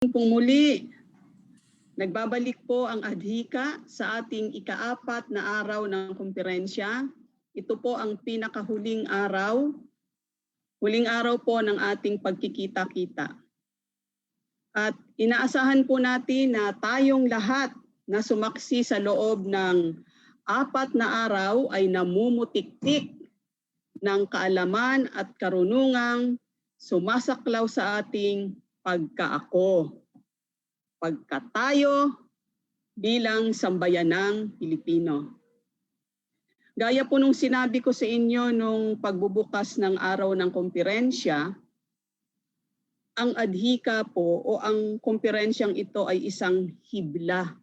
pong muli, nagbabalik po ang ADHICA sa ating ika-4 na araw ng komperensya. Ito po ang pinakahuling araw, po ng ating pagkikita-kita. At inaasahan po natin na tayong lahat na sumaksi sa loob ng 4 na araw ay namumutiktik ng kaalaman at karunungang sumasaklaw sa ating pagkaako, pagkatayo bilang sambayanang Pilipino. Gaya po nung sinabi ko sa inyo nung pagbubukas ng araw ng komperensya, ang ADHICA po o ang komperensyang ito ay isang hibla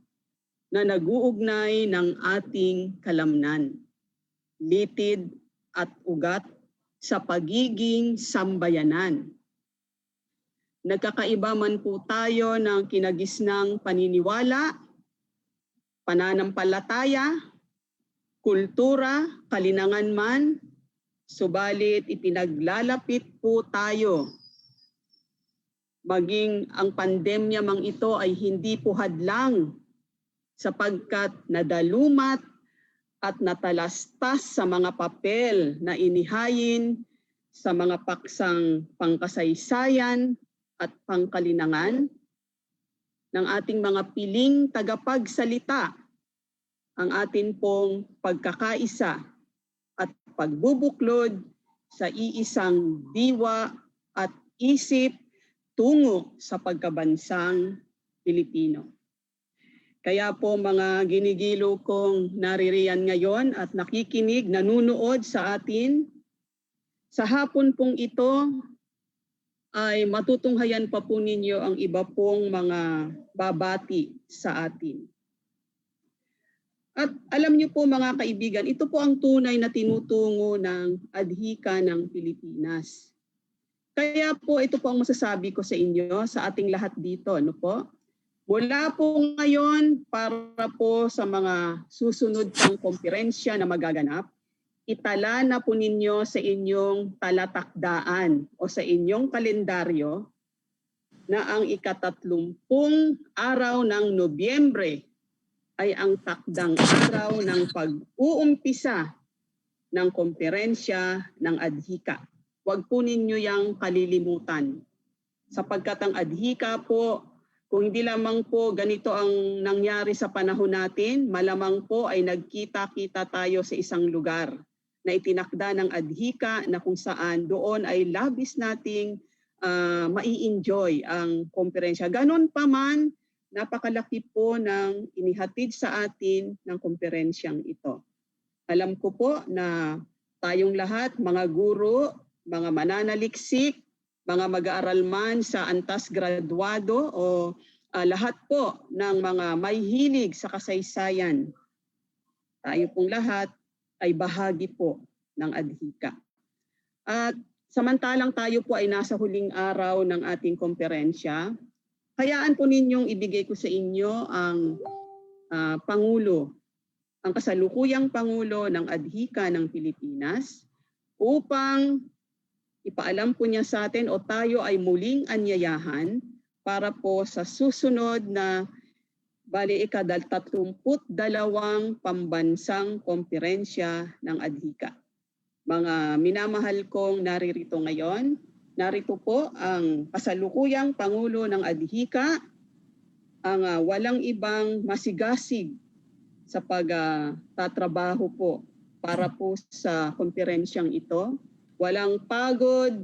na nag-uugnay ng ating kalamnan, litid at ugat sa pagiging sambayanan. Nagkakaiba man po tayo ng kinagisnang paniniwala, pananampalataya, kultura, kalinangan man, subalit ipinaglalapit po tayo. Maging ang pandemya mang ito ay hindi po hadlang sapagkat nadalumat at natalastas sa mga papel na inihayin sa mga paksang pangkasaysayan at pangkalinangan ng ating mga piling tagapagsalita, ang atin pong pagkakaisa at pagbubuklod sa iisang diwa at isip tungo sa pagkabansang Pilipino. Kaya po mga ginigilo kong naririyan ngayon at nakikinig, nanunood sa atin, sa hapon pong ito ay matutunghayan pa po ninyo ang iba pong mga babati sa atin. At alam niyo po mga kaibigan, ito po ang tunay na tinutungo ng ADHICA ng Pilipinas. Kaya po ito po ang masasabi ko sa inyo, sa ating lahat dito, ano po? Mula po ngayon para po sa mga susunod pang komperensya na magaganap, itala na po ninyo sa inyong talatakdaan o sa inyong kalendaryo na ang ika-30 araw ng Nobyembre ay ang takdang araw ng pag-uumpisa ng komperensya ng ADHICA. Huwag po ninyo yang kalilimutan. Sapagkat ang ADHICA po, kung hindi lamang po ganito ang nangyari sa panahon natin, malamang po ay nagkita-kita tayo sa isang lugar na itinakda ng ADHICA na kung saan doon ay labis nating mai-enjoy ang komperensya. Ganon pa man, napakalaki po ng inihatid sa atin ng komperensyang ito. Alam ko po na tayong lahat, mga guro, mga mananaliksik, mga mag-aaral man sa antas graduado o lahat po ng mga may hilig sa kasaysayan. Tayo pong lahat ay bahagi po ng ADHICA. At samantalang tayo po ay nasa huling araw ng ating komperensya, hayaan po ninyong ibigay ko sa inyo ang Pangulo, ang kasalukuyang Pangulo ng ADHICA ng Pilipinas upang ipaalam po niya sa atin o tayo ay muling anyayahan para po sa susunod na bali ika-32 pambansang komperensya ng ADHICA. Mga minamahal kong naririto ngayon, narito po ang kasalukuyang Pangulo ng ADHICA, ang walang ibang masigasig sa pagtatrabaho po para po sa komperensyang ito. Walang pagod,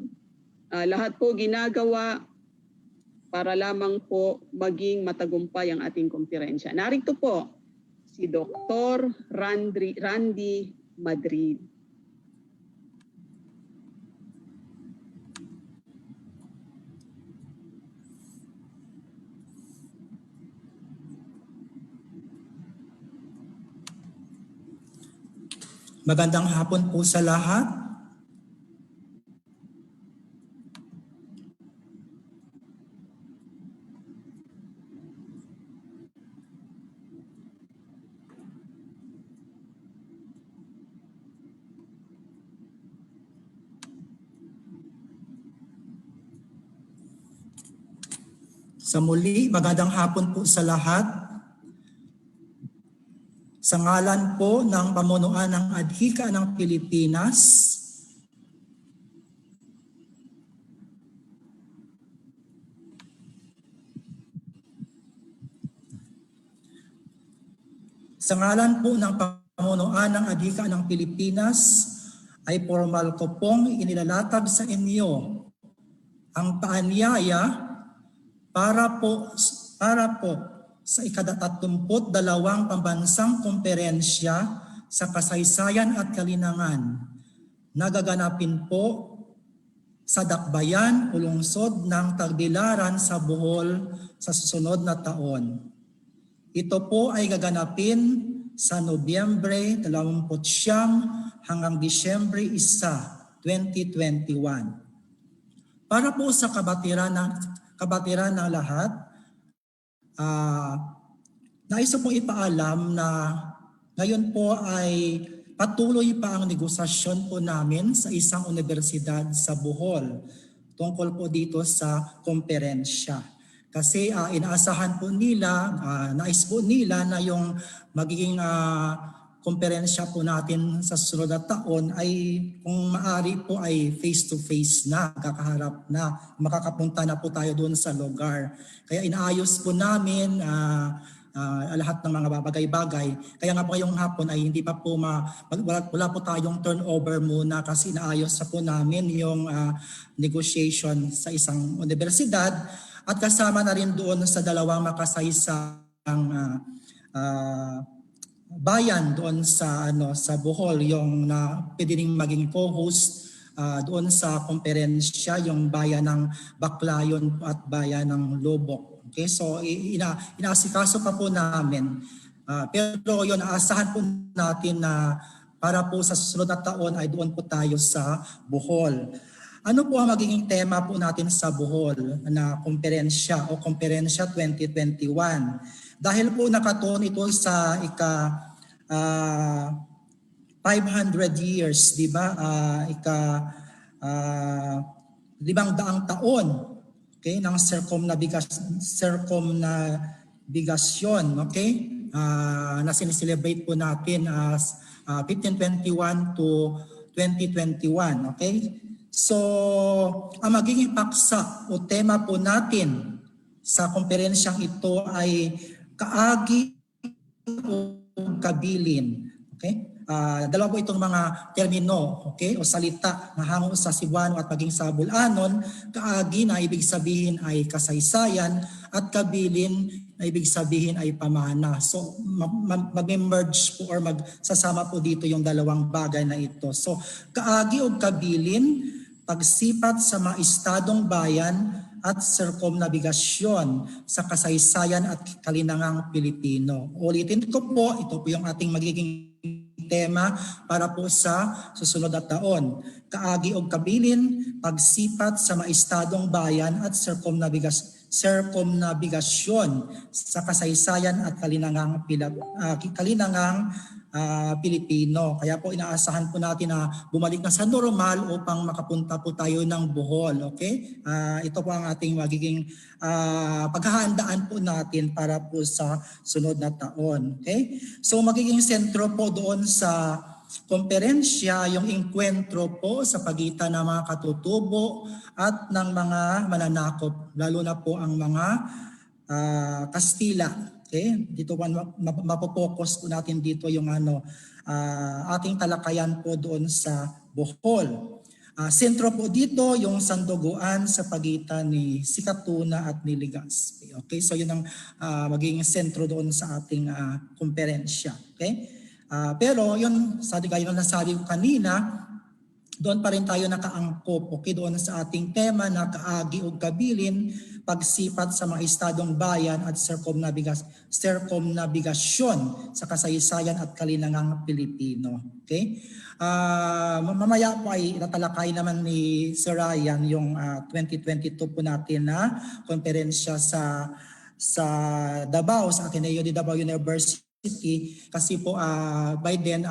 lahat po ginagawa para lamang po maging matagumpay ang ating komperensya. Narito po si Dr. Randy Madrid. Magandang hapon po sa lahat. Sa muli, magandang hapon po sa lahat. Sa ngalan po ng pamunuan ng Adhika ng Pilipinas, sa ngalan po ng pamunuan ng Adhika ng Pilipinas, ay formal ko pong inilalatag sa inyo ang paanyaya para po sa ika-32 pambansang komperensya sa kasaysayan at kalinangan na gaganapin po sa Dakbayan o lungsod ng Tagbilaran sa Bohol sa susunod na taon. Ito po ay gaganapin sa Nobyembre 29 hanggang Disyembre 1, 2021. Para po sa kabatiran ng lahat, nais po ipaalam na ngayon po ay patuloy pa ang negosasyon po namin sa isang universidad sa Bohol tungkol po dito sa komperensya. Kasi inaasahan po nila, nais po nila na yung magiging komperensya po natin sa susunod na taon ay kung maaari po ay face-to-face na, kakaharap na, makakapunta na po tayo doon sa lugar. Kaya inaayos po namin lahat ng mga bagay-bagay. Kaya nga po ngayong hapon ay hindi pa po wala po tayong turnover muna kasi inaayos na po namin yung negotiation sa isang universidad at kasama na rin doon sa dalawang makasaysang bayan doon sa Bohol yung na pwede ring maging co-host doon sa komperensya, yung bayan ng Baclayon at bayan ng Lobok. Okay, so inaasikaso pa po namin. Pero yun, aasahan po natin na para po sa susunod na taon ay doon po tayo sa Bohol. Ano po ang magiging tema po natin sa Bohol na komperensya o komperensya 2021? Dahil po nakatuon ito sa 500 years, di ba? 500 taon, okay, ng circumnavigasyon, okay? Na sineselebrate po natin as 1521 to 2021, okay? So, ang magiging paksa o tema po natin sa komperensyang ito ay kaagi o kabilin. Okay? Dalawa po itong mga termino, okay, o salita na hango sa Cebuano at maging sa Bulanon. Kaagi na ibig sabihin ay kasaysayan at kabilin na ibig sabihin ay pamana. So mag-merge po or magsasama po dito yung dalawang bagay na ito. So kaagi o kabilin, pagsipat sa mga estadong bayan at sirkumnabigasyon sa kasaysayan at kalinangang Pilipino. Ulitin ko po, ito po yung ating magiging tema para po sa susunod na taon. Kaagi o kabilin, pagsipat sa mga estadong bayan at sirkumnabigasyon sa kasaysayan at kalinangang Pilipino. Kaya po inaasahan po natin na bumalik na sa normal upang makapunta po tayo ng Bohol. Okay? Ito po ang ating magiging paghahandaan po natin para po sa sunod na taon. Okay? So magiging sentro po doon sa komperensya yung enkwentro po sa pagitan ng mga katutubo at ng mga mananakop, lalo na po ang mga Kastila. Okay? Dito mapopokus po natin dito yung ating talakayan po doon sa Bohol. Sentro po dito yung sanduguan sa pagitan ni Sikatuna at ni Legazpi. Okay? So yun ang magiging sentro doon sa ating komperensya. Okay? Pero yun, gaya ng nasabi ko kanina, doon pa rin tayo nakaangkop, okay, doon sa ating tema na kaagi o kabilin, pagsipat sa mga estadong bayan at sirkumnabigasyon sa kasaysayan at kalinangang Pilipino. Okay? Mamaya po ay tatalakay naman ni Sir Ryan yung 2022 po natin na konferensya sa Davao, sa Ateneo de Davao University. Kasi po by then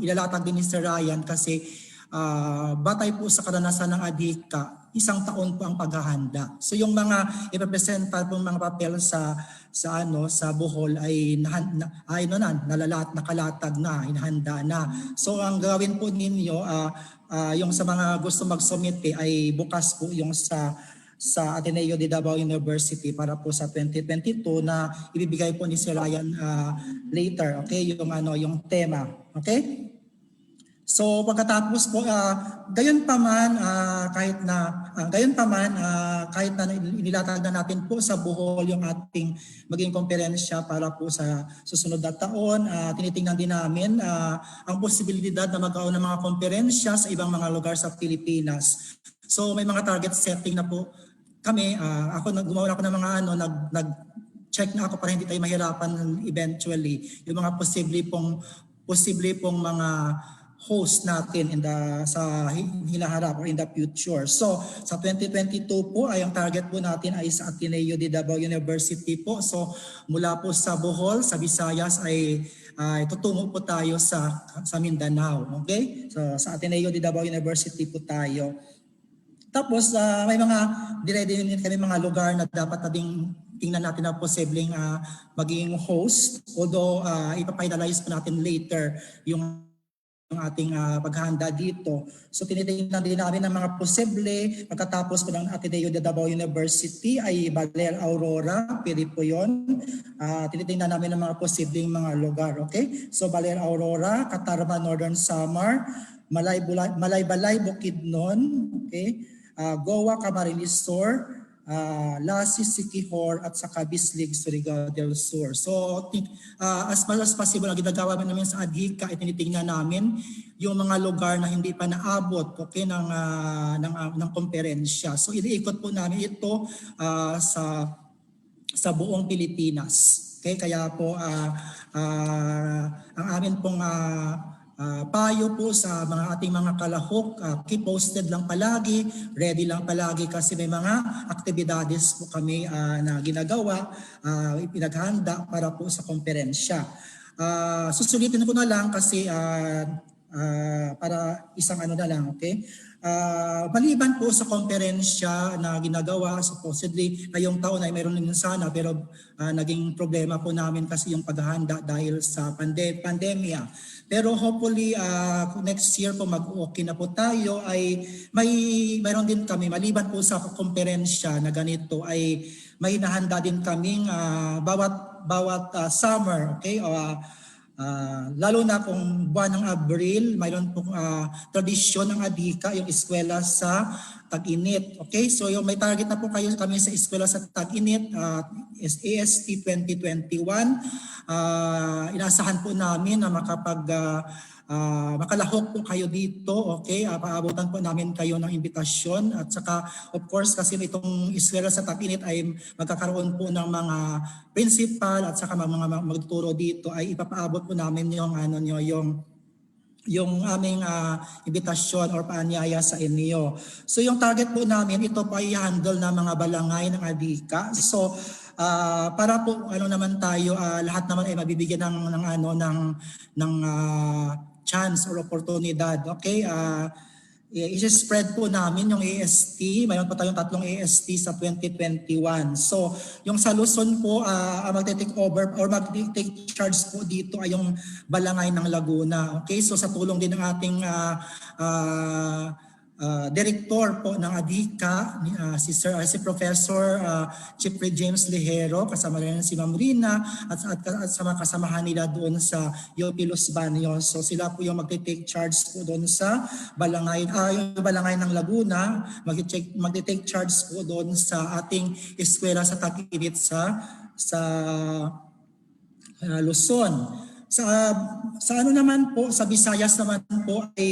ilalatag din ni Sir Ryan kasi batay po sa karanasan ng ADHICA, 1 taon po ang paghahanda. So yung mga irepresenta po mga papel sa Bohol ay nakalatag na, hinahanda na. So ang gawin po ninyo, yung sa mga gusto magsumite ay bukas po yung sa Ateneo de Davao University para po sa 2022 na ibibigay po ni Sir Ryan later, okay, yung tema, okay? So pagkatapos po gayon pa man kahit na inilatag na natin po sa Bohol yung ating maging komperensya para po sa susunod na taon, tinitingnan din namin ang posibilidad na magkaroon ng mga komperensya sa ibang mga lugar sa Pilipinas. So may mga target setting na po kami. Gumawa ako ng mga nag-check na ako para hindi tayo mahirapan eventually yung mga posible pong mga host natin sa hinaharap or in the future. So sa 2022 po ay ang target po natin ay sa Ateneo de Davao University po. So mula po sa Bohol, sa Visayas ay tutungo po tayo sa Mindanao. Okay? So sa Ateneo de Davao University po tayo. Tapos may mga dire-din kami mga lugar na dapat nating tingnan natin na posibleng maging host. Although ipafinalize pa natin later yung ating paghahanda dito. So tinitingnan din namin ang mga posible. Pagkatapos po ng Ateneo de Davao University ay Baler Aurora, pwede po yun. Tinitingnan namin ang mga posibleng mga lugar. Okay? So Baler Aurora, Catarma, Northern Samar, Malaybalay, Bukidnon, okay? Goa, Camarines Sur, Lasis, Siquijor at saka Bislig, Surigao del Sur. So as much as possible ang ginagawa namin sa ADHICA ay tinitingnan namin yung mga lugar na hindi pa naabot, okay, ng komperensya. So iniikot po namin ito sa buong Pilipinas. Okay, kaya po ang amin pong payo po sa ating mga kalahok, keep posted lang palagi, ready lang palagi kasi may mga aktibidades po kami na ginagawa, ipinaghanda para po sa komperensya. Susulitin ko na lang kasi para isang na lang, okay? Maliban po sa komperensya na ginagawa, supposedly ngayong taon ay mayroon din sana pero naging problema po namin kasi yung paghahanda dahil sa pandemya. Pero hopefully next year po mag-okay na po tayo ay mayroon din kami maliban po sa komperensya na ganito ay may nahanda din kaming bawat summer, okay? Lalo na kung buwan ng Abril, mayroon pong tradisyon ng ADHICA, yung eskwela sa tag-init. Okay, so yung may target na po kami sa eskwela sa tag-init, AST 2021. Inasahan po namin na makalahok po kayo dito, okay? Paabutan po namin kayo ng imbitasyon at saka of course kasi itong eskwela sa tag-init ay magkakaroon po ng mga principal at saka mga magtuturo dito ay ipapaabot po namin yung aming imbitasyon or paanyaya sa inyo. So yung target po namin, ito po ay handle na mga balangay ng ADHICA. So para po naman tayo lahat naman ay mabibigyan ng chance or oportunidad. Okay? I-spread po namin yung AST. Mayroon pa tayong 3 AST sa 2021. So, yung sa Luzon po, mag-take over or mag-take charge po dito ay yung Balangay ng Laguna. Okay? So, sa tulong din ng ating Director po ng ADHICA, si Professor Chipre James Lejero, kasama rin si Ma'am Rina at sa mga kasamahan nila doon sa UP Los Baños. So sila po yung mag-take charge po doon sa yung Balangay ng Laguna, mag-take charge po doon sa ating eskwela sa tag-init sa Luzon. Sa naman po, sa Visayas naman po ay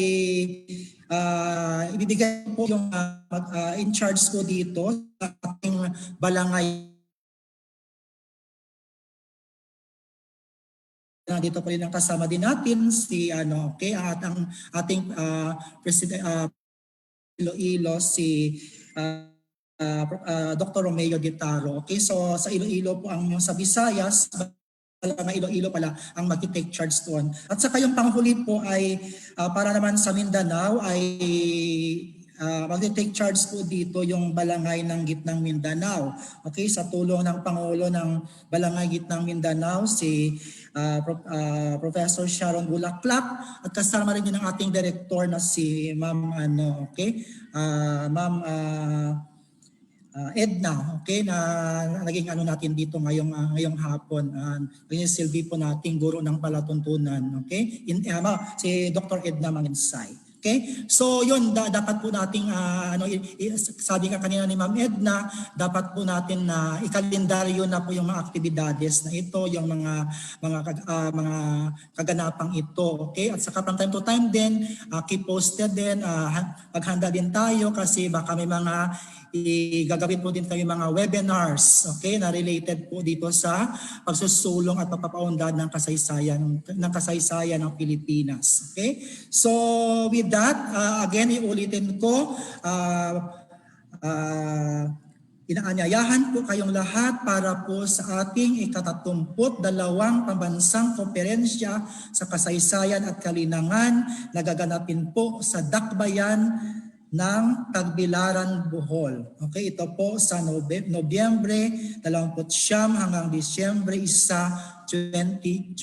ibibigay po yung in charge ko dito sa ating balangay. Dito po rin ang kasama din natin si okay, ang ating President Iloilo si Dr. Romeo Guitaro. Okay, so sa Iloilo po ang sa Visayas talaga Iloilo pala ang mag-take charge doon. At saka yung panghuli po ay para naman sa Mindanao ay mag-take charge po dito yung Balangay ng Gitnang Mindanao. Okay, sa tulong ng Pangulo ng Balangay Gitnang Mindanao, si Professor Sharon Bulaklak, at kasama rin yun ang ating director na si Ma'am Ma'am Edna, okay, na naging natin dito ngayong hapon. Silbi po nating guro ng palatuntunan, okay? Si Dr. Edna Manginsay. Okay? So yun, dapat po nating sabi nga kanina ni Ma'am Edna, dapat po natin na ikalendaryo na po yung mga aktibidades na ito, yung mga kaganapang ito, okay? At saka from time to time din, keep posted din, maghanda din tayo kasi baka may mga gagawin po din kami mga webinars, okay, na related po dito sa pagsusulong at pagpapaunlad ng kasaysayan ng Pilipinas. Okay? So with that, again iulitin ko, inaanyayahan po kayong lahat para po sa ating ika-32 pambansang konferensya sa kasaysayan at kalinangan na gaganapin po sa Dakbayan ng Tagbilaran, Bohol. Okay, ito po sa Nobyembre 29 hanggang Disyembre 1, 2021.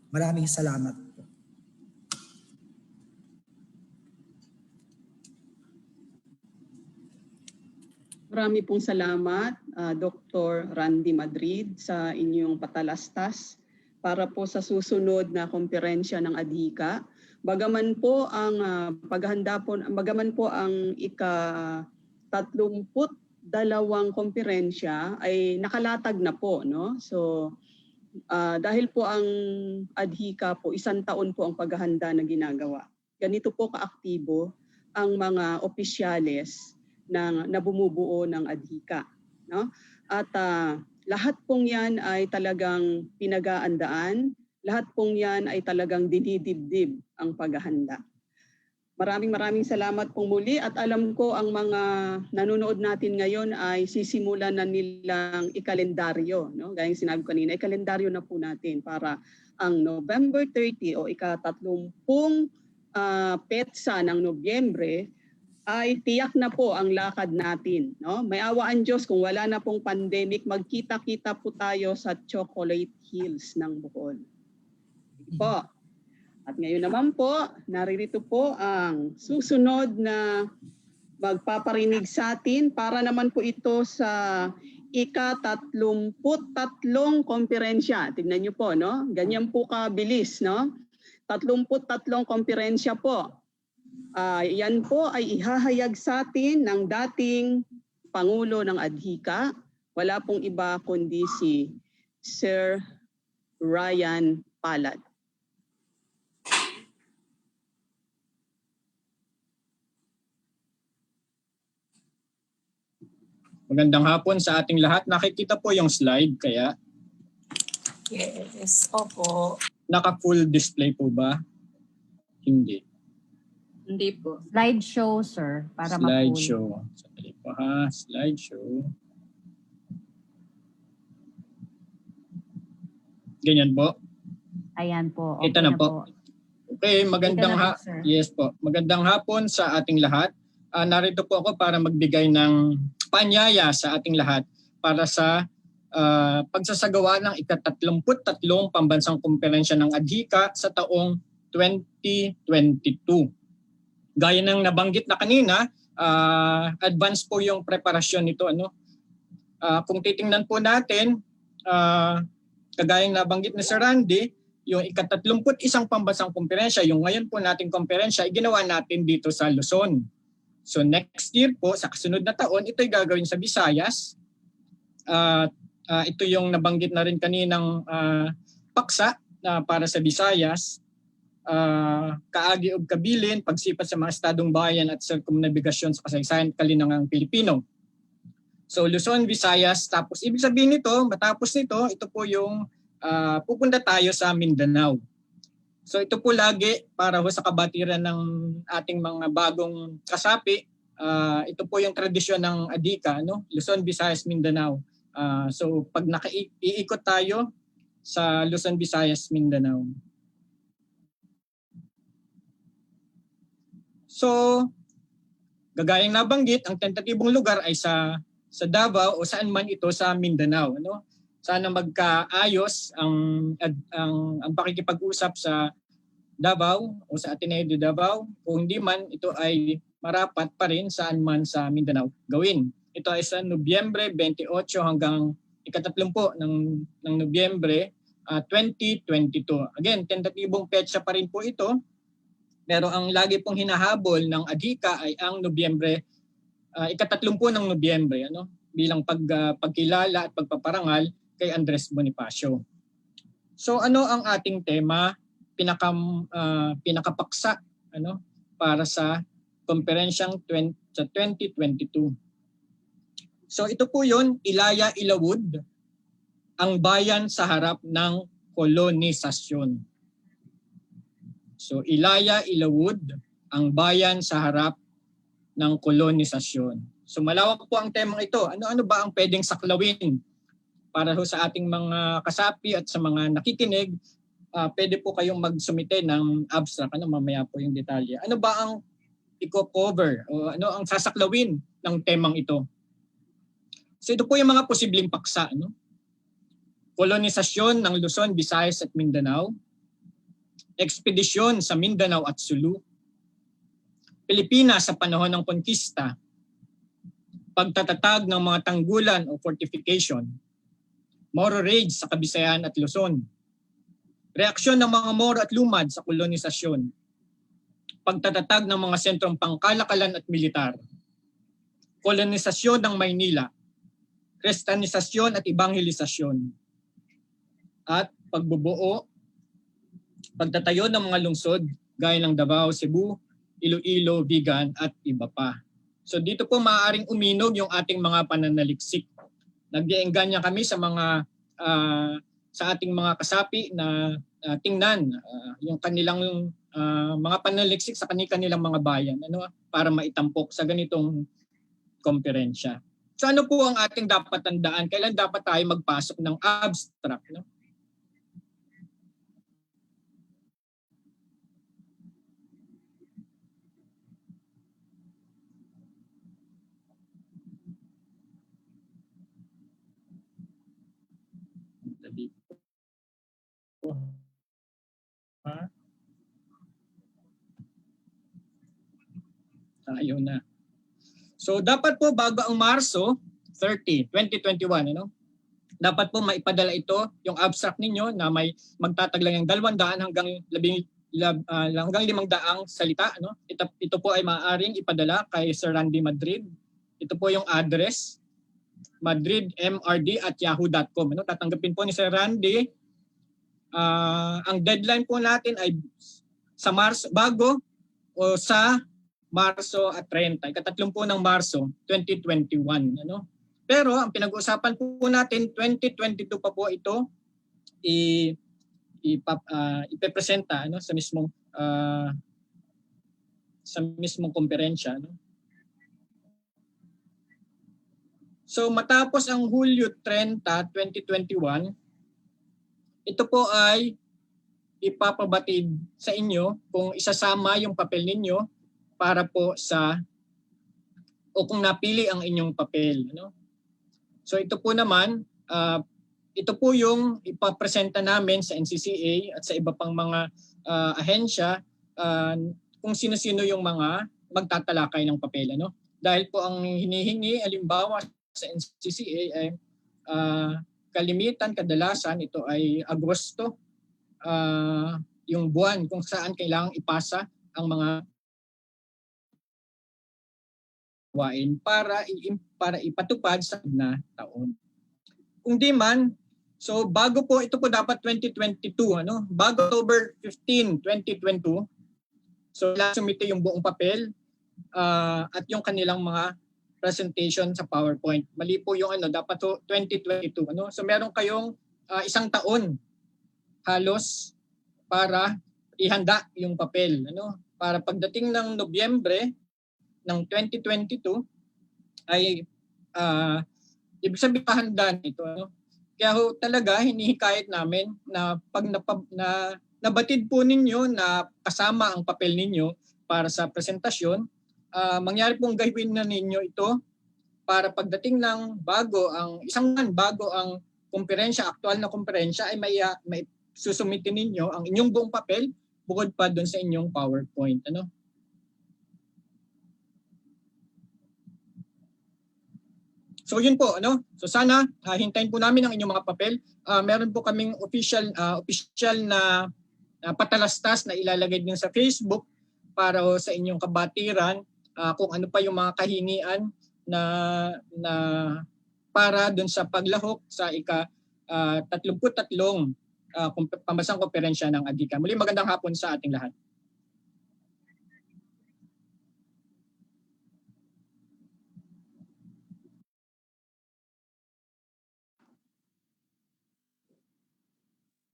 Maraming salamat po. Marami pong salamat, Dr. Randy Madrid, sa inyong patalastas para po sa susunod na komperensya ng ADHICA. Bagaman po ang ika-32 komperensya ay nakalatag na po, no? So dahil po ang ADHICA po 1 taon po ang paghahanda na ginagawa. Ganito po kaaktibo ang mga opisyales na bumubuo ng ADHICA, no? At lahat pong 'yan ay talagang pinag-aandaan. Lahat pong yan ay talagang dinidibdib ang paghahanda. Maraming salamat pong muli at alam ko ang mga nanonood natin ngayon ay sisimulan na nilang ikalendaryo. No? Gaya yung sinabi ko kanina, ikalendaryo na po natin para ang November 30 o ika-30 petsa ng Nobyembre ay tiyak na po ang lakad natin. No? May awaan Diyos kung wala na pong pandemic, magkita-kita po tayo sa Chocolate Hills ng Bohol. Po. At ngayon naman po, naririto po ang susunod na magpaparinig sa atin para naman po ito sa ika-33 komperensya. Tignan niyo po, no? Ganyan po kabilis, no? 33 komperensya po. Yan po ay ihahayag sa atin ng dating Pangulo ng ADHICA. Wala pong iba kundi si Sir Ryan Palad. Magandang hapon sa ating lahat. Nakikita po yung slide kaya? Yes, opo. Naka-full display po ba? Hindi. Hindi po. Slideshow, sir, para ma-full. Slideshow. Sandali po ha. Slideshow. Ganyan po. Ayan po. Kita na po. Okay, magandang yes po. Magandang hapon sa ating lahat. Narito po ako para magbigay ng panyaya sa ating lahat para sa pagsasagawa ng ika-33 pambansang komperensya ng ADHICA sa taong 2022. Gaya ng nabanggit na kanina, advance po yung preparasyon nito. Kung titingnan po natin, kagaya ng nabanggit ni Sir Randy, yung ika-31 pambansang komperensya, yung ngayon po nating komperensya, ginawa natin dito sa Luzon. So next year po, sa kasunod na taon, ito'y gagawin sa Visayas. Ito yung nabanggit na rin kaninang paksa para sa Visayas. Kaagi ug kabilin, pagsipat sa mga estadong bayan at sirkumnabigasyon sa kasaysayan at kalinangang Pilipino. So Luzon, Visayas, tapos ibig sabihin nito, matapos nito, ito po yung pupunta tayo sa Mindanao. So ito po lagi para sa kabatiran ng ating mga bagong kasapi. Ito po yung tradisyon ng ADHICA, Luzon, Visayas, Mindanao. So pag iikot tayo sa Luzon, Visayas, Mindanao. So, gagayang nabanggit, ang tentatibong lugar ay sa Davao o saan man ito sa Mindanao. Ano? Sana magkaayos ang pakikipag-usap sa Davao o sa Ateneo de Davao. Kung hindi man, ito ay marapat pa rin saan man sa Mindanao gawin. Ito ay sa Nobyembre 28 hanggang ika-30 ng Nobyembre 2022. Again, tentatibong petsa pa rin po ito. Pero ang lagi pong hinahabol ng ADHICA ay ang Nobyembre, ika-30 ng Nobyembre, ano? Bilang pagkilala at pagpaparangal kay Andres Bonifacio. So ano ang ating tema? Pinakapaksa ano, para sa komperensyang 2022. So ito po yun, Ilaya Ilawud, ang bayan sa harap ng kolonisasyon. So Ilaya Ilawud, ang bayan sa harap ng kolonisasyon. So malawak po ang temang ito. Ano-ano ba ang pwedeng saklawin para sa ating mga kasapi at sa mga nakikinig? Pwede po kayong magsumite ng abstract. Mamaya po yung detalye. Ano ba ang i-cover o ano ang sasaklawin ng temang ito? So ito po yung mga posibleng paksa. No? Kolonisasyon ng Luzon, Visayas at Mindanao. Ekspedisyon sa Mindanao at Sulu. Pilipinas sa panahon ng konkista. Pagtatatag ng mga tanggulan o fortification. Moro raids sa Kabisayan at Luzon. Reaksyon ng mga Moro at Lumad sa kolonisasyon. Pagtatatag ng mga sentrong pangkalakalan at militar. Kolonisasyon ng Maynila. Kristanisasyon at ebanghelisasyon. At pagbubuo, pagtatayo ng mga lungsod gaya ng Davao, Cebu, Iloilo, Vigan at iba pa. So dito po maaaring uminog yung ating mga pananaliksik. Nag-iengganyo kami sa mga sa ating mga kasapi na tingnan yung kanilang mga pananaliksik sa kanilang mga bayan para maitampok sa ganitong komperensya. So ano po ang ating dapat tandaan? Kailan dapat tayo magpasok ng abstract? No? Ayaw na. So dapat po bago ang Marso 30, 2021, dapat po maipadala ito, yung abstract ninyo na may magtataglang ng 200 hanggang 500 salita. Ito po ay maaaring ipadala kay Sir Randy Madrid. Ito po yung address, madridmrd@yahoo.com. Tatanggapin po ni Sir Randy. Ang deadline po natin ay sa Marso, bago o sa Marso at 30, ika-30 ng Marso 2021. Pero ang pinag-uusapan po natin, 2022 pa po ito ipepresenta sa mismong komperensya. So matapos ang Hulyo 30, 2021, ito po ay ipapabatid sa inyo kung isasama yung papel ninyo para po o kung napili ang inyong papel. So ito po naman, ito po yung ipapresenta namin sa NCCA at sa iba pang mga ahensya kung sino-sino yung mga magtatalakay ng papel. Dahil po ang hinihingi, halimbawa sa NCCA ay kalimitan, kadalasan ito ay Agosto, yung buwan kung saan kailangang ipasa ang mga para ipatupad sa na taon. Kung di man, so bago po, ito po dapat 2022, bago October 15, 2022, so sumite yung buong papel at yung kanilang mga presentation sa PowerPoint. Mali po yung dapat 2022. So meron kayong isang taon halos para ihanda yung papel. Para pagdating ng Nobyembre ng 2022 ay ibig sabihin handa nito. Kaya ho, talaga hinihikayat namin na pag nabatid po ninyo na kasama ang papel ninyo para sa presentasyon, mangyari pong gawin na ninyo ito para pagdating ng isang bago ang komperensya, aktual na komperensya, ay may susumitin ninyo ang inyong buong papel bukod pa doon sa inyong PowerPoint. Ano? So yun po, ano? So sana hintayin po namin ang inyong mga papel. Meron po kaming official na patalastas na ilalagay din sa Facebook para sa inyong kabatiran kung ano pa yung mga kahingian na para doon sa paglahok sa ika-33 pambansang konferensya ng ADHICA. Muli magandang hapon sa ating lahat.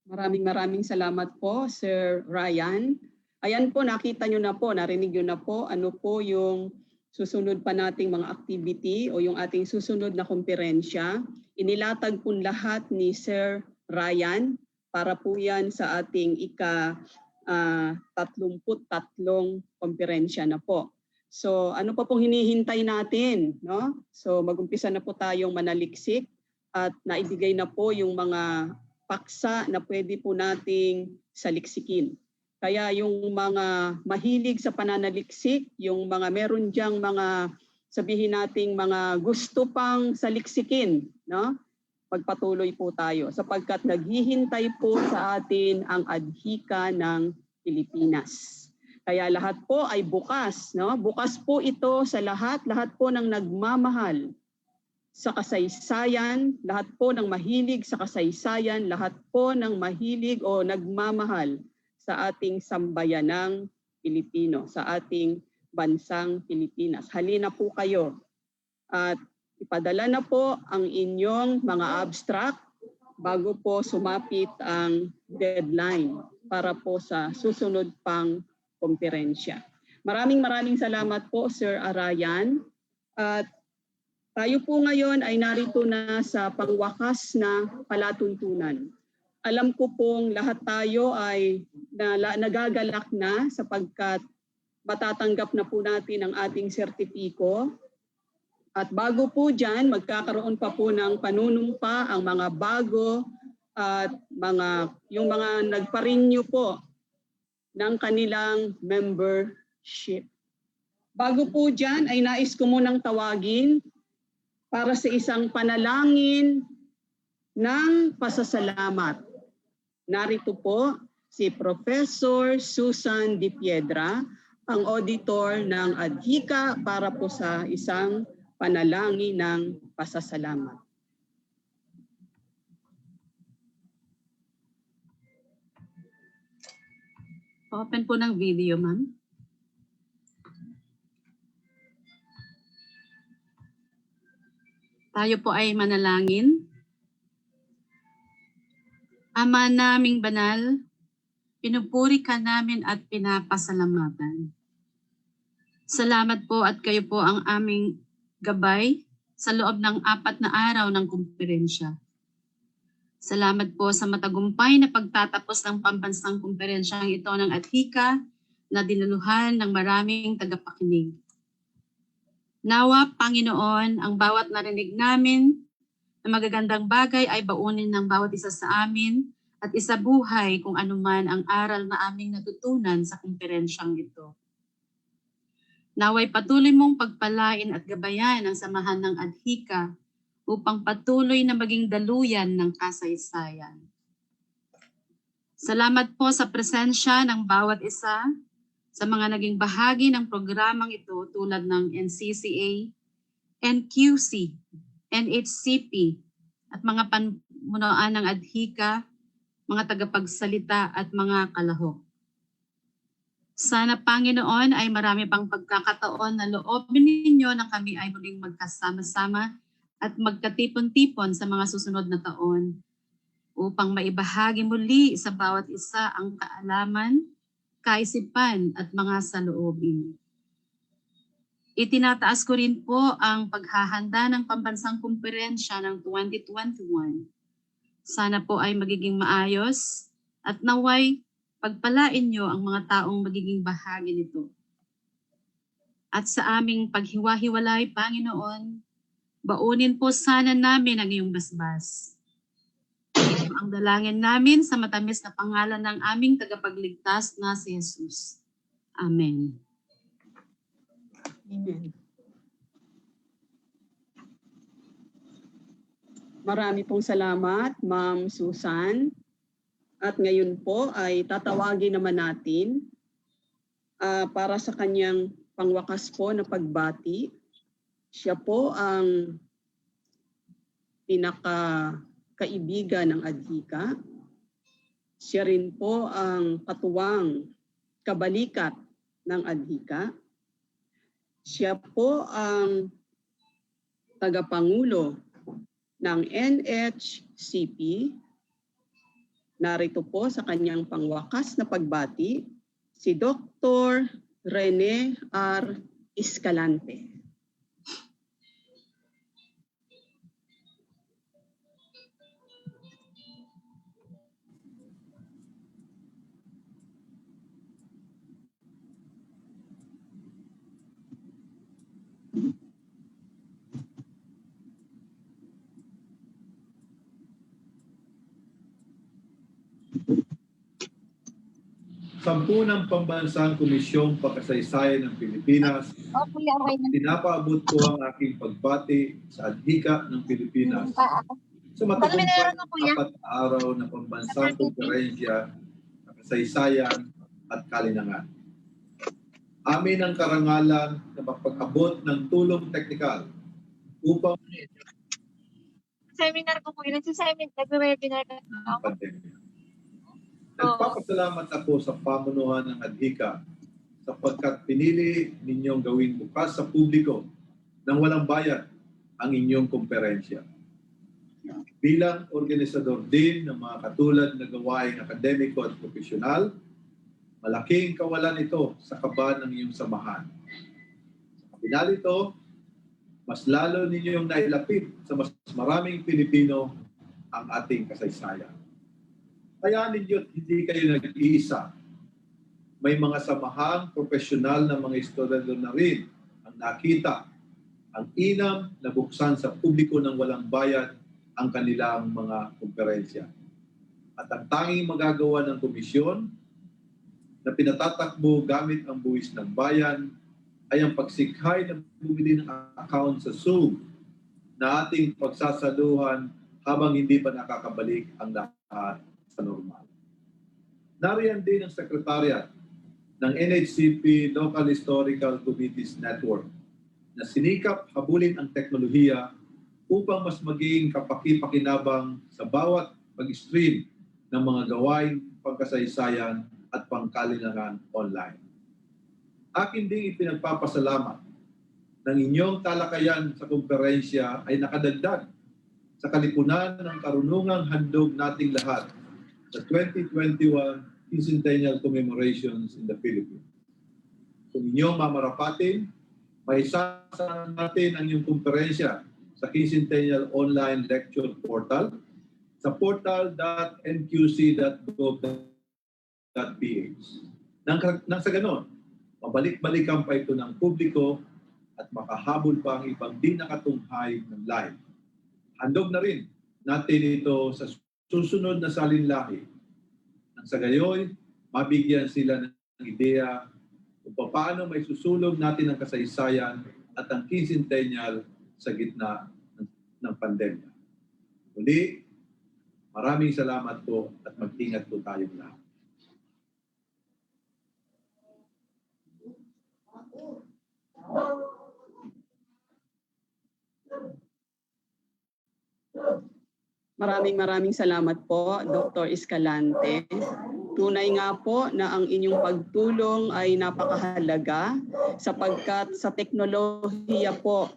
Maraming salamat po, Sir Ryan. Ayan po, nakita nyo na po, narinig nyo na po ano po yung susunod pa nating mga activity o yung ating susunod na komperensya. Inilatag po lahat ni Sir Ryan para po yan sa ating ika-33 komperensya na po. So ano pa pong hinihintay natin? No? So mag-umpisa na po tayong manaliksik at naibigay na po yung mga paksa na pwede po nating saliksikin. Kaya yung mga mahilig sa pananaliksik, yung mga meron diyang mga sabihin nating mga gusto pang saliksikin, no? Pagpatuloy po tayo sapagkat naghihintay po sa atin ang ADHICA ng Pilipinas. Kaya lahat po ay bukas, no? Bukas po ito sa lahat po ng nagmamahal sa kasaysayan, lahat po ng mahilig sa kasaysayan, lahat po ng mahilig o nagmamahal sa ating sambayanang Pilipino, sa ating bansang Pilipinas. Halina po kayo at ipadala na po ang inyong mga abstract bago po sumapit ang deadline para po sa susunod pang komperensya. Maraming salamat po, Sir Arayan. At tayo po ngayon ay narito na sa pangwakas na palatuntunan. Alam ko pong lahat tayo ay nagagalak na sapagkat matatanggap na po natin ang ating sertipiko. At bago po dyan, magkakaroon pa po ng panunumpa ang mga bago at yung mga nagpa-renew po ng kanilang membership. Bago po dyan ay nais ko munang tawagin para sa isang panalangin ng pasasalamat. Narito po si Professor Susan Di Piedra, ang auditor ng ADHICA para po sa isang panalangin ng pasasalamat. Open po ng video, ma'am. Tayo po ay manalangin. Ama naming banal, pinupuri ka namin at pinapasalamatan. Salamat po at kayo po ang aming gabay sa loob ng 4 na araw ng komperensya. Salamat po sa matagumpay na pagtatapos ng pambansang komperensyang ito ng ADHICA na dinaluhan ng maraming tagapakinig. Nawa, Panginoon, ang bawat narinig namin na magagandang bagay ay baunin ng bawat isa sa amin at isabuhay kung anuman ang aral na aming natutunan sa komperensyang ito. Naway patuloy mong pagpalain at gabayan ang samahan ng ADHICA upang patuloy na maging daluyan ng kasaysayan. Salamat po sa presensya ng bawat isa sa mga naging bahagi ng programang ito tulad ng NCCA, NQC, NHCP, at mga pamunuan ng ADHICA, mga tagapagsalita at mga kalahok. Sana, Panginoon, ay marami pang pagkakataon na loobin ninyo na kami ay muling magkasama-sama at magkatipon-tipon sa mga susunod na taon upang maibahagi muli sa bawat isa ang kaalaman, kaisipan at mga saloobin. Itinataas ko rin po ang paghahanda ng pambansang komperensya ng 2021 Sana po ay magiging maayos at naway pagpalain niyo ang mga taong magiging bahagi nito. At sa aming paghiwa-hiwalay, Panginoon, baunin po sana namin ang iyong basbas. Ito ang dalangin namin sa matamis na pangalan ng aming tagapagligtas na si Jesus. Amen. Amen. Marami pong salamat, Ma'am Susan. At ngayon po ay tatawagin naman natin para sa kanyang pangwakas po na pagbati. Siya po ang pinakakaibigan ng adhika. Siya rin po ang katuwang kabalikat ng adhika. Siya po ang tagapangulo ng NHCP. Narito po sa kanyang pangwakas na pagbati si Dr. Rene R. Escalante. Sampunang Pambansang Komisyong Pagkasaysayan ng Pilipinas, pinapaabot ko ang aking pagbati sa adhika ng Pilipinas sa matagumpay 4 araw na Pambansang Konferensya ng Kasaysayan at Kalinangan. Amin ang karangalan na mapag-abot ng tulong teknikal upang seminar ko po yun. Nag-webinar ka ako. pandemya. Nagpapasalamat ako sa pamunuan ng adhika sapagkat pinili ninyong gawin bukas sa publiko nang walang bayad ang inyong komperensya. Bilang organisador din ng mga katulad na gawaing akademiko at profesional, malaking kawalan ito sa kaba ng iyong samahan. Sa kabila nito, mas lalo ninyong nailapit sa mas maraming Pilipino ang ating kasaysayan. Kaya ninyo hindi kayo nag-iisa. May mga samahang profesional na mga historiador na rin ang nakita ang inam na buksan sa publiko ng walang bayad ang kanilang mga komperensya. At ang tanging magagawa ng komisyon na pinatatakbo gamit ang buwis ng bayan ay ang pagsikhay na bumili ng account sa Zoom na ating pagsasaluhan habang hindi pa nakakabalik ang lahat sa normal. Nariyan din ang Secretariat ng NHCP Local Historical Committees Network na sinikap habulin ang teknolohiya upang mas maging kapaki-pakinabang sa bawat pag-stream ng mga gawain pagkasaysayan at pangkalinlangan online. Akin ding ipinagpapasalamat ng inyong talakayan sa komperensya ay nakadagdag sa kalipunan ng karunungang handog nating lahat sa 2021 Quincentennial Commemorations in the Philippines. Kung inyong mamarapatin, maisasama natin ang inyong komperensya sa Quincentennial Online Lecture Portal sa portal.nqc.gov.ph. Nang sa ganon, mabalik-balikan pa ito ng publiko at makahabol pa ang ibang di nakatunghay ng live. Handog na rin natin ito sa susunod na salinlahi. Nang sa gayoy, mabigyan sila ng ideya kung paano may susulog natin ang kasaysayan at ang quincentennial sa gitna ng pandemya. Muli, maraming salamat po at mag-ingat po tayong lahat. Maraming salamat po, Dr. Escalante. Tunay nga po na ang inyong pagtulong ay napakahalaga sapagkat sa teknolohiya po,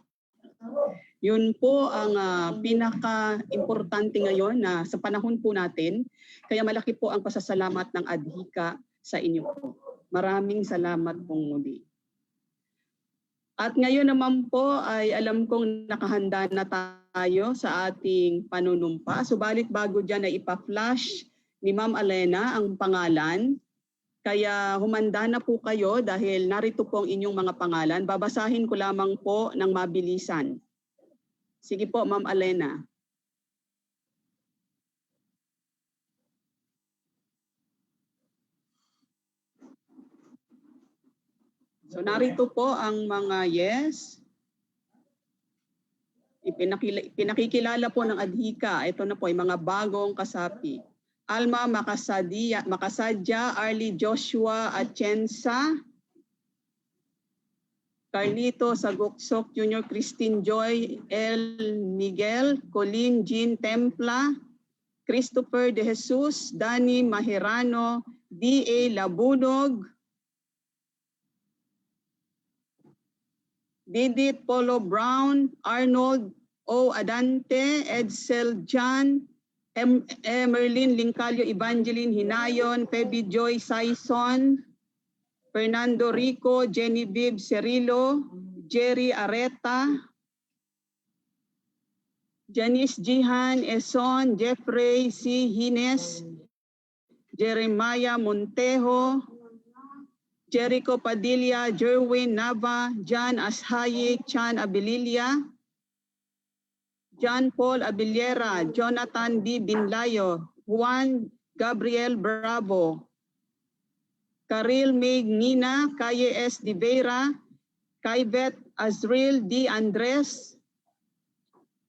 yun po ang pinaka-importante ngayon na sa panahon po natin. Kaya malaki po ang pasasalamat ng adhika sa inyo po. Maraming salamat pong muli. At ngayon naman po ay alam kong nakahanda na tayo sa ating panunumpa. Subalit bago dyan ay ipa-flash ni Ma'am Alena ang pangalan. Kaya humanda na po kayo dahil narito po ang inyong mga pangalan. Babasahin ko lamang po ng mabilisan. Sige po, Ma'am Alena. So narito po ang mga yes. Pinakikilala po ng adhika. Ito na po ay mga bagong kasapi. Alma Makasadya, Arlie Joshua Atienza, Carlito Saguksok Jr., Christine Joy L. Miguel, Colleen Jean Templa, Christopher De Jesus, Danny Mahirano, D.A. Labunog, Didit Polo Brown, Arnold O. Adante, Edsel John, Merlin Lincalio Evangeline Hinayon, Pebby Joy Saison, Fernando Rico, Genevieve Cerilo, Jerry Areta, Janice Jihan Eson, Jeffrey C. Hines, Jeremiah Montejo, Jericho Padilla, Jerwin Nava, John Ashayik, Chan Abililia, John Paul Abiliera, Jonathan D. Binlayo, Juan Gabriel Bravo, Karil Meg Nina, Kaye S. De Vera, Kaivet Azril D. Andres,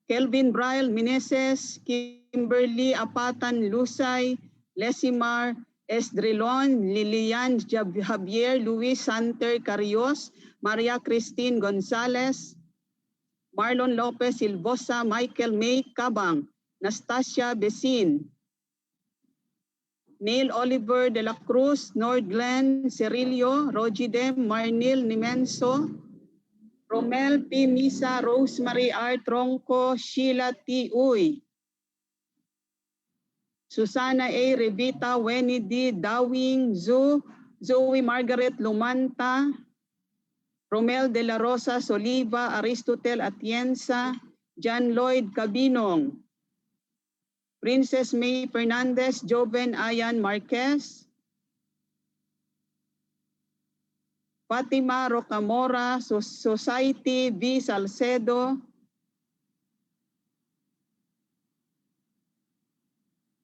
Kelvin Braille Meneses, Kimberly Apatan Lusay, Lesimar Esdrilon, Lilian Javier Luis Santer Carios, Maria Christine Gonzalez, Marlon Lopez Silvosa, Michael May Cabang, Nastasia Besin, Neil Oliver de la Cruz, Nordglen Cerilio, Rogidem Marnil Nimenso, Romel P. Misa, Rosemary R. Tronco, Sheila T. Uy, Susana A. Revita, Wendy D. Dawing, Zoe Margaret Lumanta, Romel de la Rosa Soliva, Aristotel Atienza, John Lloyd Cabinong, Princess May Fernandez, Joven Ayan Marquez, Fatima Rocamora, Society V. Salcedo.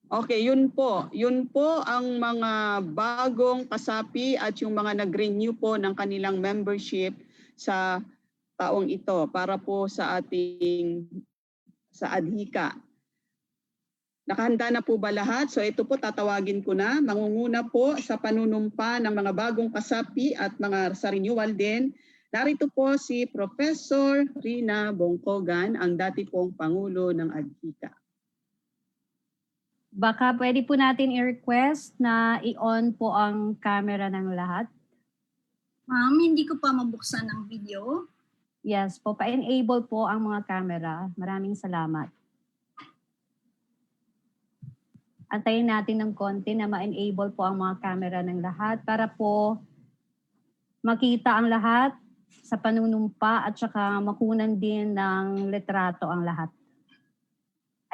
Okay, yun po. Yun po ang mga bagong kasapi at yung mga nag-renew po ng kanilang membership sa taong ito para po sa adhika. Nakahanda na po ba lahat? So ito po tatawagin ko na. Mangunguna po sa panunumpa ng mga bagong kasapi at mga sa renewal din. Narito po si Professor Rina Bongkogan, ang dati pong Pangulo ng adhika. Baka pwede po natin i-request na i-on po ang camera ng lahat. Ma'am, hindi ko pa mabuksan ang video. Yes po, pa-enable po ang mga camera. Maraming salamat. Antayin natin ng konti na ma-enable po ang mga camera ng lahat para po makita ang lahat sa panunumpa at saka makunan din ng litrato ang lahat.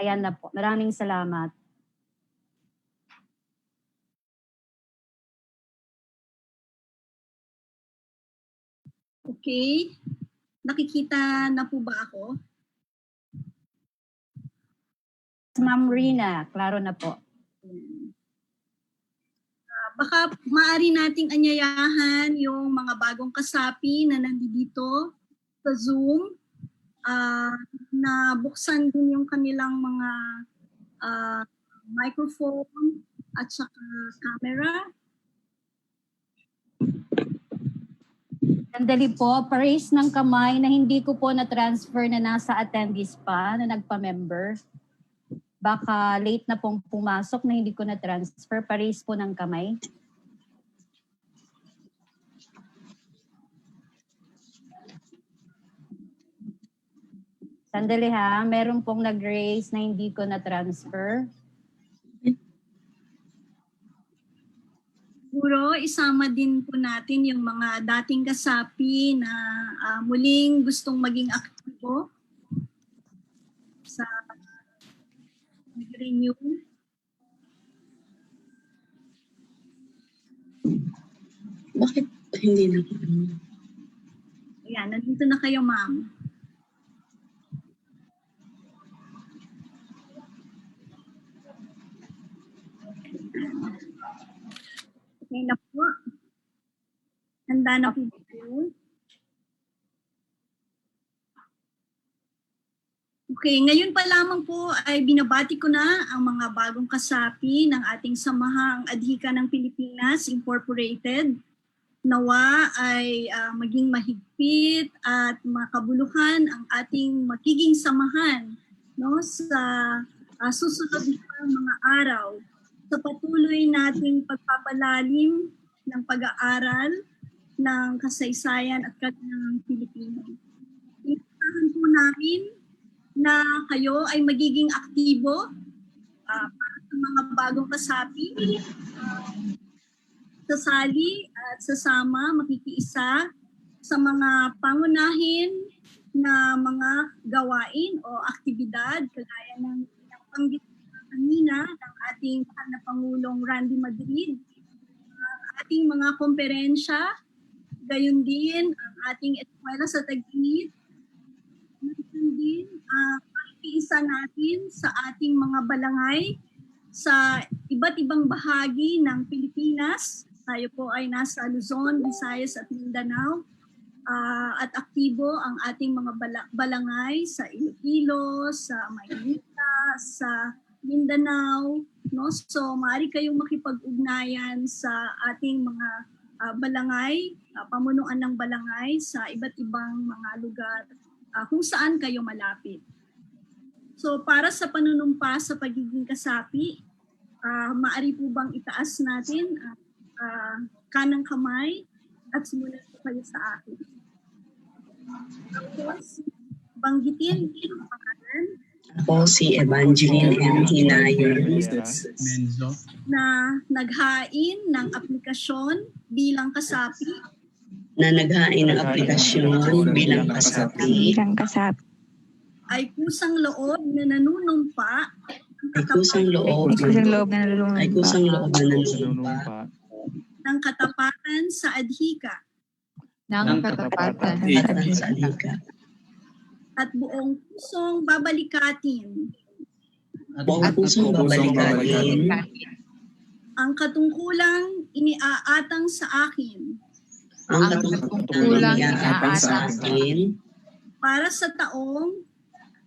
Ayan na po. Maraming salamat. Okay. Nakikita na po ba ako? Ma'am Rina, klaro na po. Baka maaari nating anyayahan yung mga bagong kasapi na nandito sa Zoom na buksan din yung kanilang mga microphone at saka camera. Sandali po, pa-raise ng kamay na hindi ko po na-transfer na nasa attendees pa na nagpa-member. Baka late na pong pumasok na hindi ko na-transfer. Pa-raise po ng kamay. Sandali ha, meron pong nag-raise na hindi ko na-transfer. Siguro isama din po natin yung mga dating kasapi na muling gustong maging aktibo sa renew. Bakit hindi na po? Ayan, nandito na kayo, ma'am. Okay na po. Handa na po kayo. Okay, ngayon pa lamang po ay binabati ko na ang mga bagong kasapi ng ating Samahang Adhika ng Pilipinas Incorporated. Nawa ay maging mahigpit at makabuluhan ang ating magiging samahan, no, sa susunod na mga araw sa patuloy nating pagpapalalim ng pag-aaral ng kasaysayan at ng Pilipino. Inasahan po namin na kayo ay magiging aktibo para sa mga bagong kasapi, sasali at sasama, makikiisa sa mga pangunahin na mga gawain o aktibidad kagaya ng pinangbanggit kanina ng ating mahal na Pangulong Randy Madrid, ating mga komperensya, gayon din ang ating eskwela sa Taguig, din pakikiisa natin sa ating mga balangay sa iba't ibang bahagi ng Pilipinas. Tayo po ay nasa Luzon, Visayas at Mindanao at aktibo ang ating mga balangay sa Iloilo, sa Maynila, sa Mindanao. No? So maaari kayong makipag-ugnayan sa ating mga balangay, pamunuan ng balangay sa iba't ibang mga lugar kung saan kayo malapit. So para sa panunumpa sa pagiging kasapi, maaari po bang itaas natin kanang kamay at simulan po kayo sa akin. Tapos, banggitin ang pangalan. Ako si Evangeline M. Hinayon Na naghain ng aplikasyon bilang kasapi. Na naghain ng aplikasyon bilang kasapi. Ay kusang loob na nanunumpa. Ay kusang loob na nanunumpa. Ng katapatan sa adhika. Ng katapatan sa adhika. At buong pusong babalikatin. Buong pusong babalikatin. Ang katungkulang iniaatang sa akin. Ang katungkulang iniaatang sa akin. Para sa taong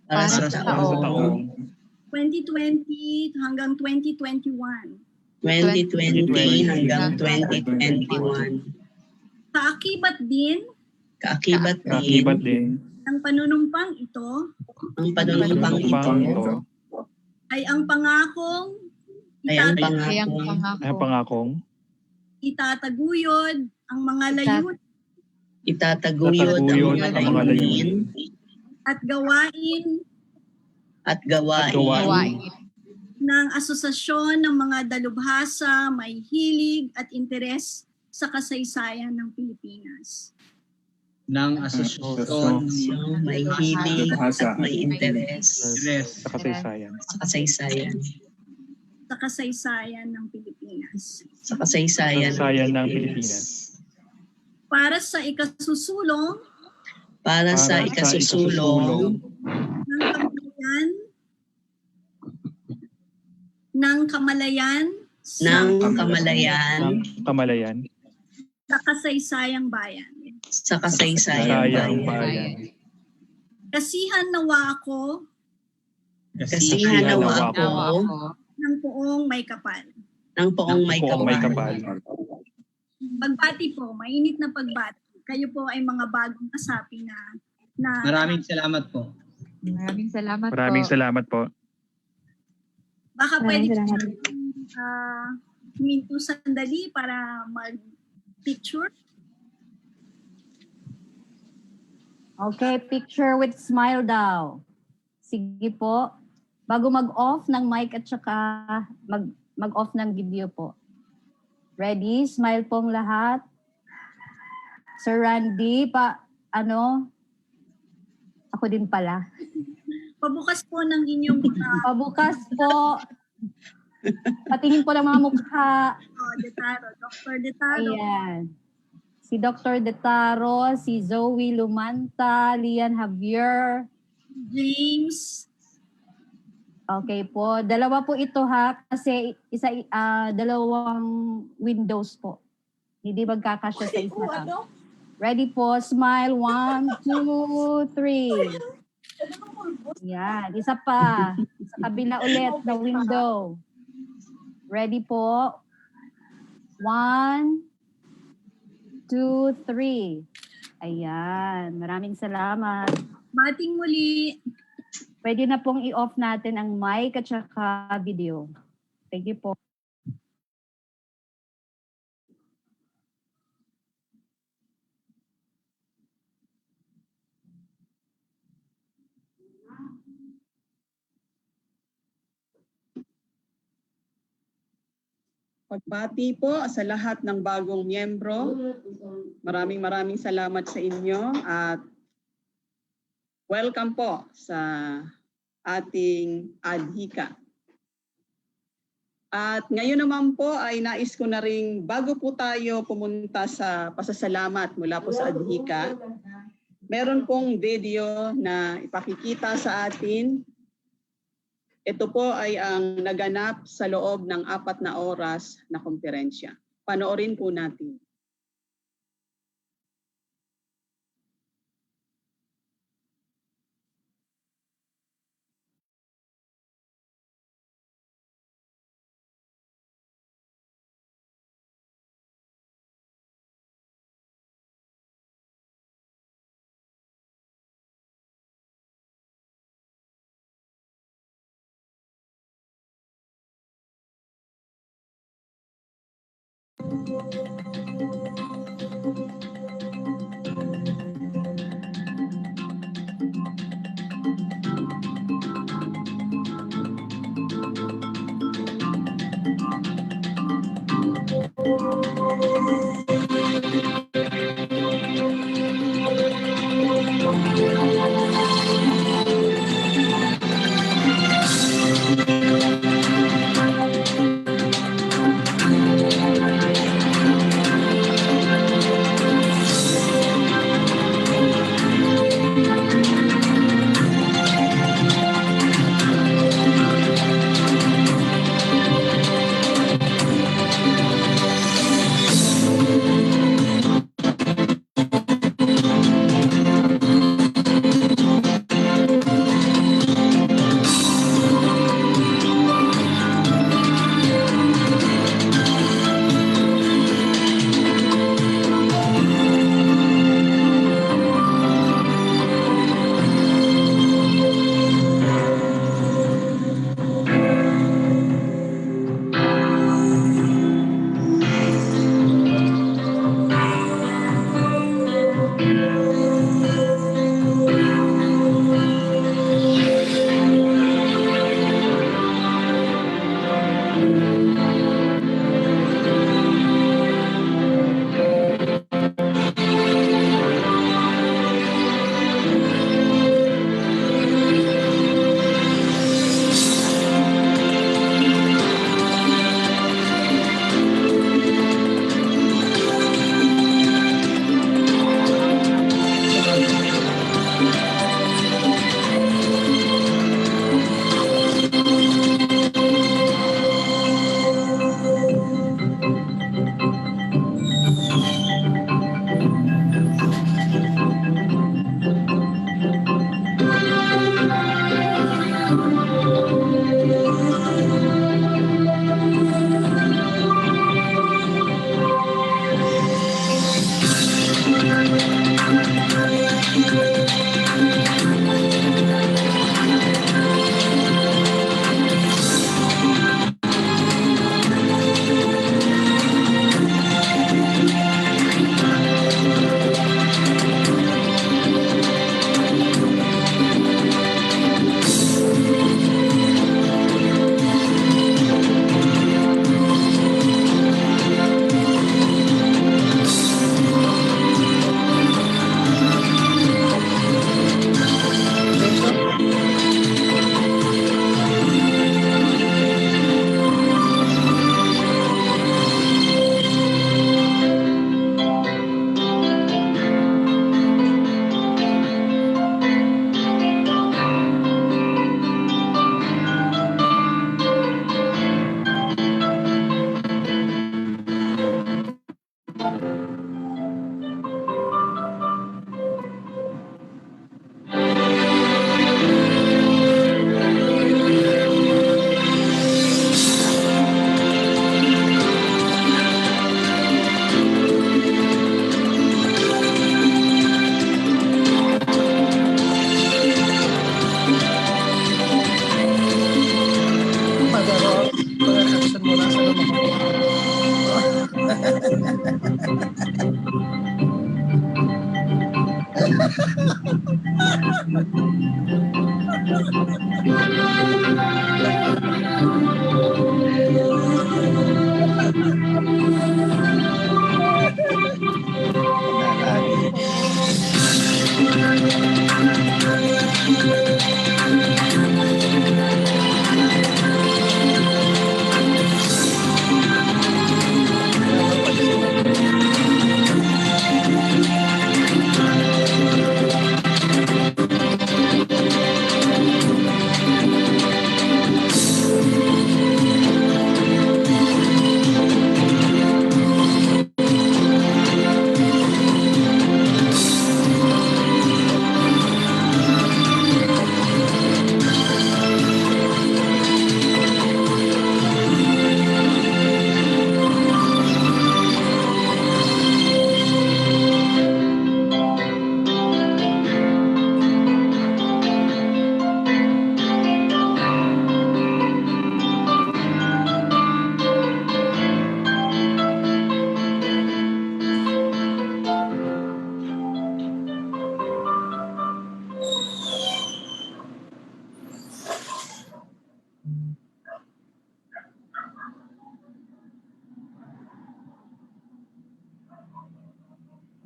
2020 hanggang 2021. 2020 hanggang 2021. Kaakibat din ang panunumpang ito ay ang pangakong itataguyod ang mga layunin at gawain ng asosasyon ng mga dalubhasa may hilig at interes sa kasaysayan ng Pilipinas. Ng asosasyon may hilig at may interes sa kasaysayan. Sa kasaysayan ng Pilipinas. Sa kasaysayan ng Pilipinas. Para sa ikasusulong ng kamalayan sa kasaysayang bayan. Kasihan nawa ako ng poong may kapal. Pagbati po, mainit na pagbati. Kayo po ay mga bagong kasapi na Maraming salamat po. Maraming salamat po. baka pwede huminto sandali para mag-picture. Okay, picture with smile daw. Sige po. Bago mag-off ng mic at saka mag-off ng video po. Ready? Smile pong lahat. Sir Randy, ako din pala. Pabukas po ng inyong mga Pabukas po. Patingin po ng mga mukha. Detaro, Dr. Detaro. Ayan. Si Dr. Detaro, si Zoe Lumanta, Lian Javier. James. Okay po. Dalawa po ito ha. Kasi dalawang windows po. Hindi magkakasya sa isa lang. Ready po. Smile. 1, 2, 3. Yan. Isa pa. Sa kabila ulit na window. Ready po. 1, 2, 3. Ayan. Maraming salamat. Bating muli. Pwede na pong i-off natin ang mic at saka video. Thank you po. Pagbati po sa lahat ng bagong miyembro. Maraming salamat sa inyo at welcome po sa ating adhika. At ngayon naman po ay nais ko na ring bago po tayo pumunta sa pasasalamat mula po sa adhika, meron pong video na ipakikita sa atin. Ito po ay ang naganap sa loob ng 4 na oras na komperensya. Panoorin po natin.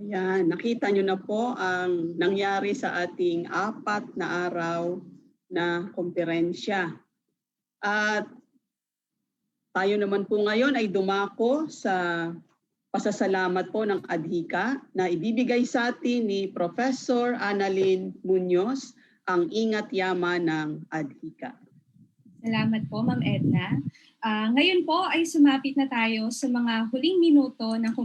Ayan, nakita nyo na po ang nangyari sa ating 4 na araw na komperensya. At tayo naman po ngayon ay dumako sa pasasalamat po ng Adhika na ibibigay sa atin ni Professor Annalyn Muñoz, ang ingat yaman ng Adhika. Salamat po, Ma'am Edna. Ngayon po ay sumapit na tayo sa mga huling minuto ng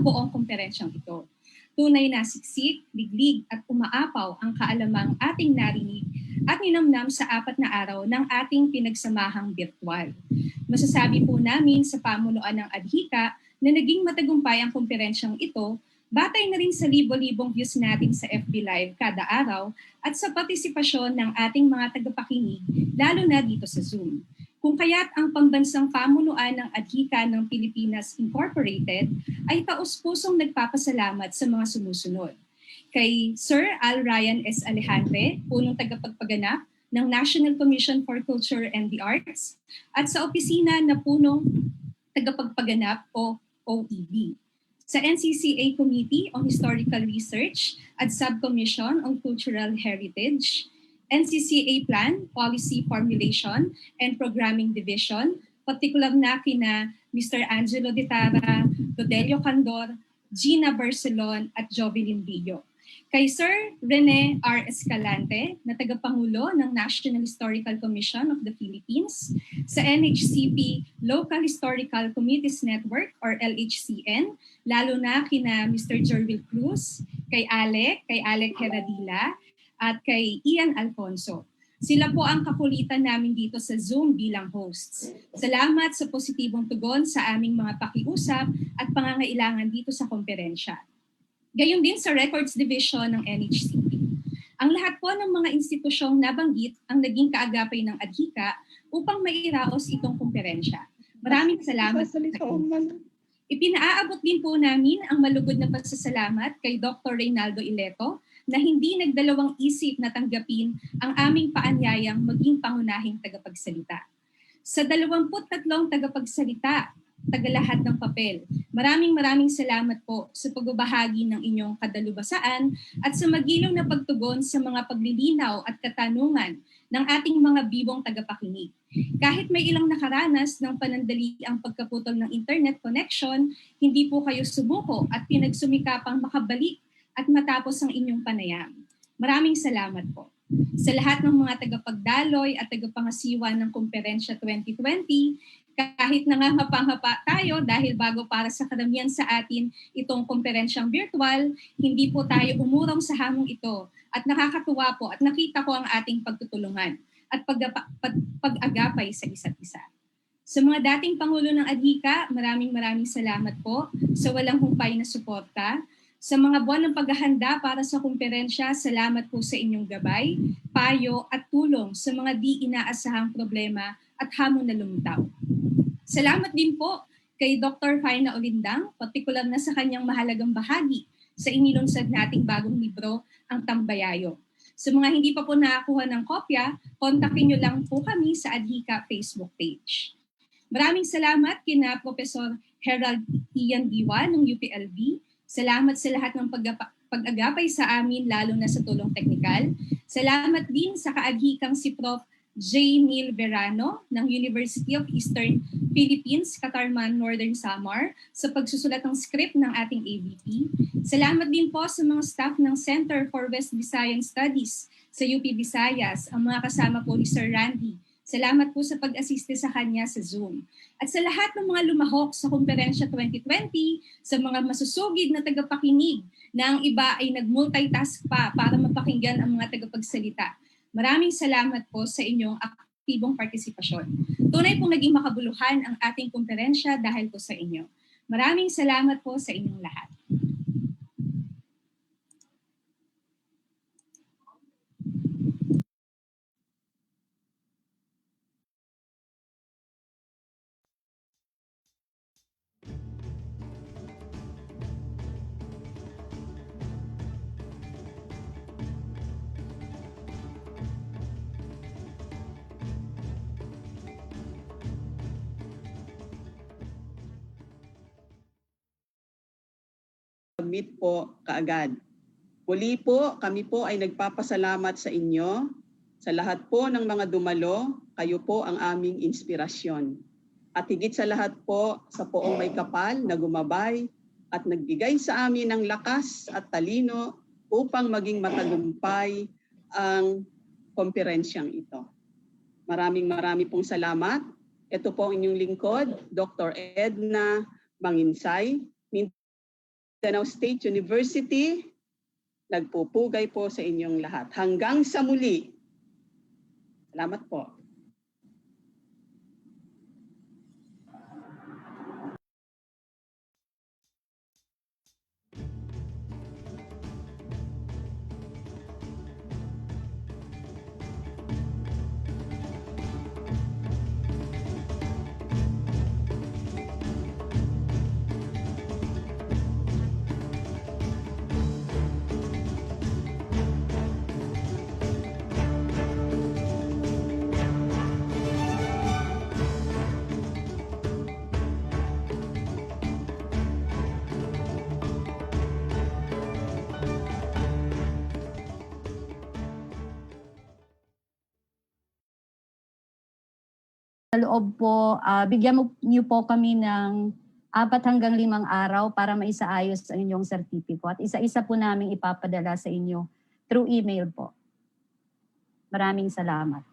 buong komperensyang ito. Tunay na siksik, liglig at umaapaw ang kaalamang ating narinig at ninamnam sa 4 na araw ng ating pinagsamahang virtual. Masasabi po namin sa pamunuan ng Adhika na naging matagumpay ang komperensyang ito batay na rin sa libo-libong views natin sa FB Live kada araw at sa partisipasyon ng ating mga tagapakinig, lalo na dito sa Zoom. Kung kaya't ang pambansang pamunuan ng Adhika ng Pilipinas Incorporated ay taos-pusong nagpapasalamat sa mga sumusunod. Kay Sir Al Ryan S. Alejandre, punong tagapagpaganap ng National Commission for Culture and the Arts, at sa opisina na punong tagapagpaganap o OED. Sa NCCA Committee on Historical Research at Subcommission on Cultural Heritage, NCCA Plan, Policy Formulation and Programming Division, partikular na kina Mr. Angelo De Tara, Rodelio Candor, Gina Barcelon at Jovelyn Billo. Kay Sir Rene R. Escalante, na tagapangulo ng National Historical Commission of the Philippines, sa NHCP Local Historical Committees Network or LHCN, lalo na kina Mr. Jervil Cruz, kay Alec Heradila, at kay Ian Alfonso. Sila po ang kakulitan namin dito sa Zoom bilang hosts. Salamat sa positibong tugon sa aming mga pakiusap at pangangailangan dito sa komperensya. Gayon din sa Records Division ng NHCP. Ang lahat po ng mga institusyong nabanggit ang naging kaagapay ng Adhika upang mairaos itong komperensya. Maraming salamat. Ipinaaabot din po namin ang malugod na pagsasalamat kay Dr. Reynaldo Ileto na hindi nagdalawang isip na tanggapin ang aming paanyayang maging pangunahing tagapagsalita. Sa 23 tagapagsalita, tagalahat ng papel, maraming salamat po sa pagbabahagi ng inyong kadalubhasaan at sa magilaw na pagtugon sa mga paglilinaw at katanungan ng ating mga bibong tagapakinig. Kahit may ilang nakaranas ng panandali ang pagkaputol ng internet connection, hindi po kayo sumuko at pinagsumikapang makabalik at matapos ang inyong panayam. Maraming salamat po. Sa lahat ng mga tagapagdaloy at tagapangasiwa ng Komperensya 2020, kahit nangangapa-ngapa tayo dahil bago para sa karamihan sa atin itong komperensyang virtual, hindi po tayo umurong sa hamong ito at nakakatuwa po at nakita ko ang ating pagtutulungan at pag-agapay sa isa't isa. Sa mga dating Pangulo ng Adhika, maraming salamat po sa walang humpay na suporta. Sa mga buwan ng paghahanda para sa komperensya, salamat po sa inyong gabay, payo at tulong sa mga di inaasahang problema at hamon na lumitaw. Salamat din po kay Dr. Faina Olindang, partikular na sa kanyang mahalagang bahagi sa inilunsad nating bagong libro, Ang Tambayayo. Sa mga hindi pa po nakakuha ng kopya, kontakin nyo lang po kami sa Adhika Facebook page. Maraming salamat kina Professor Herald Ian Diwa ng UPLB. Salamat sa lahat ng pag-agapay sa amin, lalo na sa tulong teknikal. Salamat din sa kaadhikang si Prof. J. Neil Verano ng University of Eastern Philippines, Katarman, Northern Samar sa pagsusulat ng script ng ating AVP. Salamat din po sa mga staff ng Center for West Visayan Studies sa UP Visayas, ang mga kasama po ni Sir Randy. Salamat po sa pag-asiste sa kanya sa Zoom. At sa lahat ng mga lumahok sa Komperensya 2020, sa mga masusugid na tagapakinig na ang iba ay nag-multitask pa para mapakinggan ang mga tagapagsalita. Maraming salamat po sa inyong aktibong partisipasyon. Tunay pong naging makabuluhan ang ating komperensya dahil po sa inyo. Maraming salamat po sa inyong lahat. Submit po kaagad. Muli po, kami po ay nagpapasalamat sa inyo. Sa lahat po ng mga dumalo, kayo po ang aming inspirasyon. At higit sa lahat po, sa poong may kapal na gumabay at nagbigay sa amin ng lakas at talino upang maging matagumpay ang komperensyang ito. Maraming pong salamat. Ito po ang inyong lingkod, Dr. Edna Manginsay, Mindanao State University. Nagpupugay po sa inyong lahat. Hanggang sa muli. Salamat po. Sa loob po, bigyan niyo po kami ng 4 hanggang 5 araw para maisaayos ang inyong sertipiko. At isa-isa po namin ipapadala sa inyo through email po. Maraming salamat.